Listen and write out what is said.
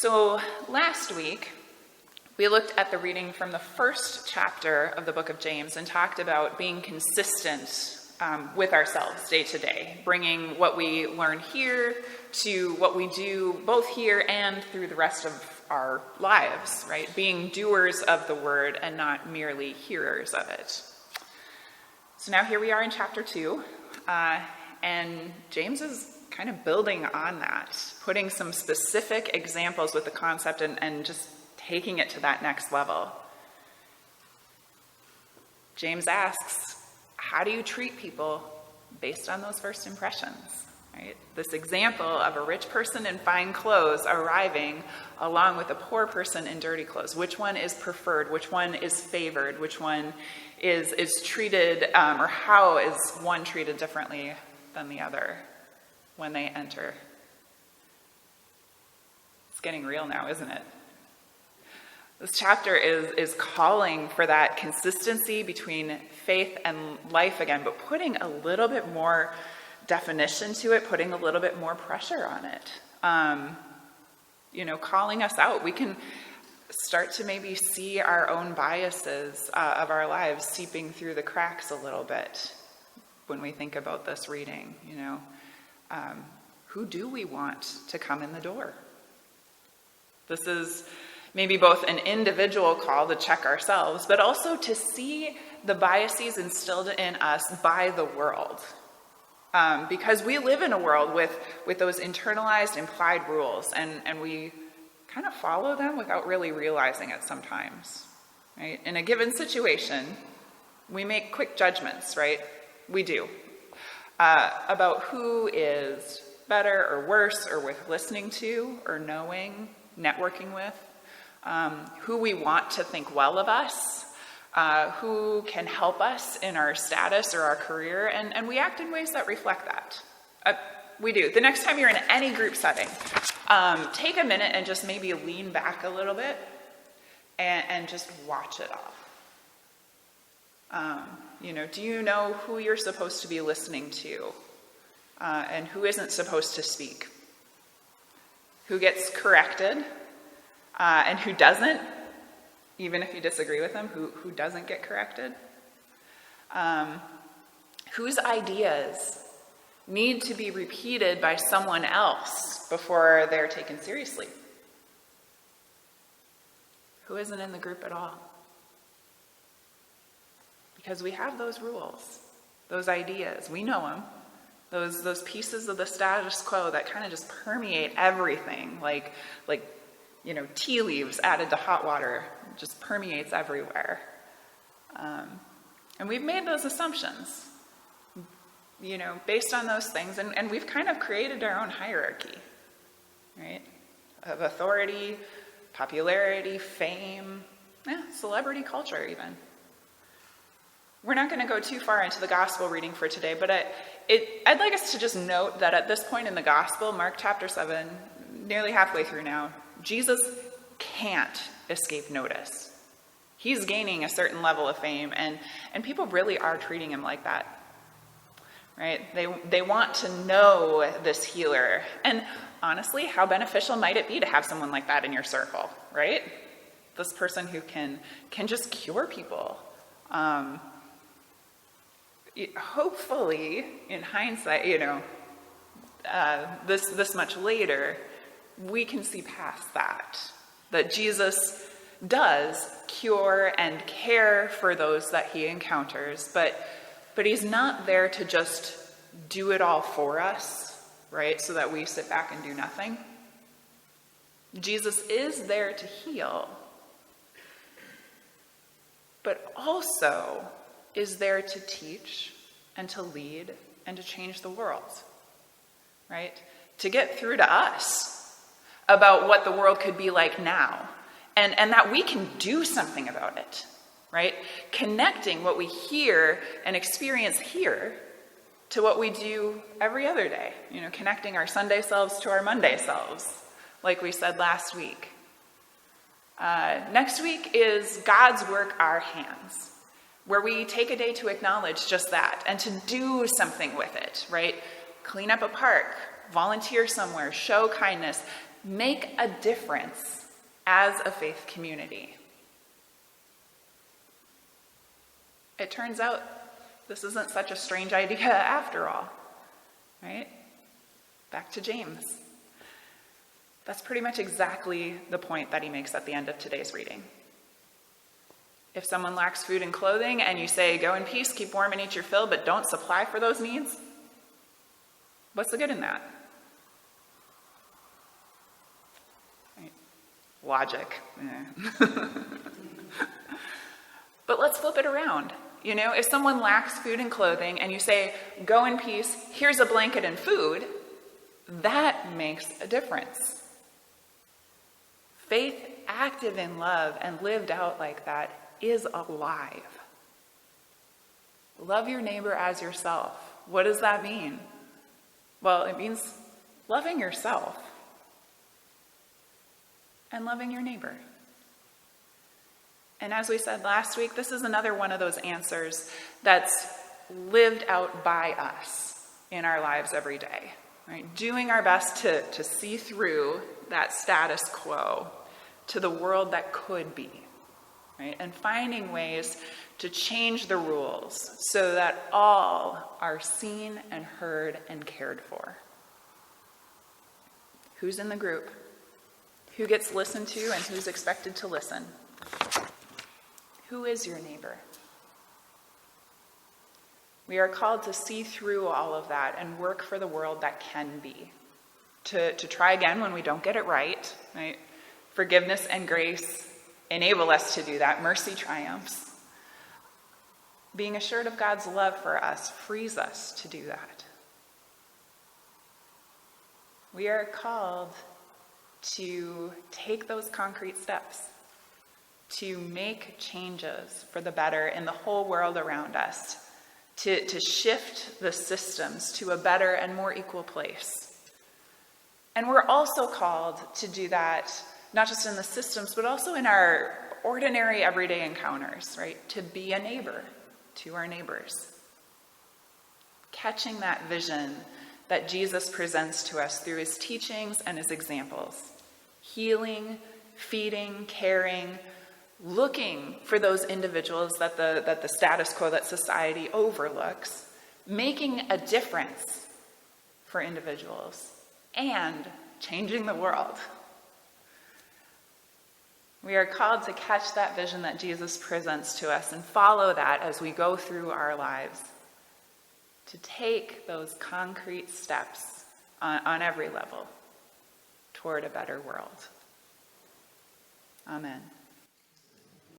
So last week, we looked at the reading from the first chapter of the book of James and talked about being consistent with ourselves day to day, bringing what we learn here to what we do both here and through the rest of our lives, right? Being doers of the word and not merely hearers of it. So now here we are in chapter 2, and James is kind of building on that, putting some specific examples with the concept and just taking it to that next level. James asks, how do you treat people based on those first impressions? Right? This example of a rich person in fine clothes arriving along with a poor person in dirty clothes. Which one is preferred? Which one is favored? Which one is treated, or how is one treated differently than the other when they enter? It's getting real now, isn't it? This chapter is calling for that consistency between faith and life again, but putting a little bit more definition to it, putting a little bit more pressure on it. Calling us out. We can start to maybe see our own biases of our lives seeping through the cracks a little bit when we think about this reading. Who do we want to come in the door? This is maybe both an individual call to check ourselves, but also to see the biases instilled in us by the world. Because we live in a world with those internalized, implied rules, and we kind of follow them without really realizing it sometimes, right? In a given situation, we make quick judgments, right? We do. About who is better or worse or worth listening to or knowing, networking with, who we want to think well of us, who can help us in our status or our career, and we act in ways that reflect that. We do. The next time you're in any group setting, take a minute and just maybe lean back a little bit and just watch it all. Do you know who you're supposed to be listening to and who isn't supposed to speak? Who gets corrected and who doesn't? Even if you disagree with them, who doesn't get corrected? Whose ideas need to be repeated by someone else before they're taken seriously? Who isn't in the group at all? Because we have those rules, those ideas. We know them. Those pieces of the status quo that kind of just permeate everything, like tea leaves added to hot water, just permeates everywhere. And we've made those assumptions, based on those things, and we've kind of created our own hierarchy, right? Of authority, popularity, fame, celebrity culture even. We're not going to go too far into the gospel reading for today, but I'd like us to just note that at this point in the gospel, Mark chapter 7, nearly halfway through now, Jesus can't escape notice. He's gaining a certain level of fame, and people really are treating him like that, right? They want to know this healer. And honestly, how beneficial might it be to have someone like that in your circle, right? This person who can just cure people. Hopefully, in hindsight, this much later, we can see past that Jesus does cure and care for those that he encounters, but he's not there to just do it all for us, right, so that we sit back and do nothing. Jesus is there to heal, but also is there to teach and to lead and to change the world, right? To get through to us about what the world could be like now, and that we can do something about it, right? Connecting what we hear and experience here to what we do every other day, connecting our Sunday selves to our Monday selves, like we said last week. Next week is God's work, our hands, where we take a day to acknowledge just that and to do something with it, right? Clean up a park, volunteer somewhere, show kindness, make a difference as a faith community. It turns out this isn't such a strange idea after all, right? Back to James. That's pretty much exactly the point that he makes at the end of today's reading. If someone lacks food and clothing and you say, go in peace, keep warm and eat your fill, but don't supply for those needs, what's the good in that? Right. Logic. But let's flip it around. If someone lacks food and clothing and you say, go in peace, here's a blanket and food, that makes a difference. Faith active in love and lived out like that is alive. Love your neighbor as yourself. What does that mean? Well, it means loving yourself and loving your neighbor. And as we said last week, this is another one of those answers that's lived out by us in our lives every day, right? Doing our best to see through that status quo to the world that could be, right? And finding ways to change the rules so that all are seen and heard and cared for. Who's in the group? Who gets listened to and who's expected to listen? Who is your neighbor? We are called to see through all of that and work for the world that can be. To try again when we don't get it right? Forgiveness and grace enable us to do that. Mercy triumphs. Being assured of God's love for us frees us to do that. We are called to take those concrete steps, to make changes for the better in the whole world around us, to shift the systems to a better and more equal place. And we're also called to do that, not just in the systems, but also in our ordinary everyday encounters, right? To be a neighbor to our neighbors. Catching that vision that Jesus presents to us through his teachings and his examples. Healing, feeding, caring, looking for those individuals that the status quo, that society overlooks, making a difference for individuals, and changing the world. We are called to catch that vision that Jesus presents to us and follow that as we go through our lives, to take those concrete steps on every level toward a better world. Amen.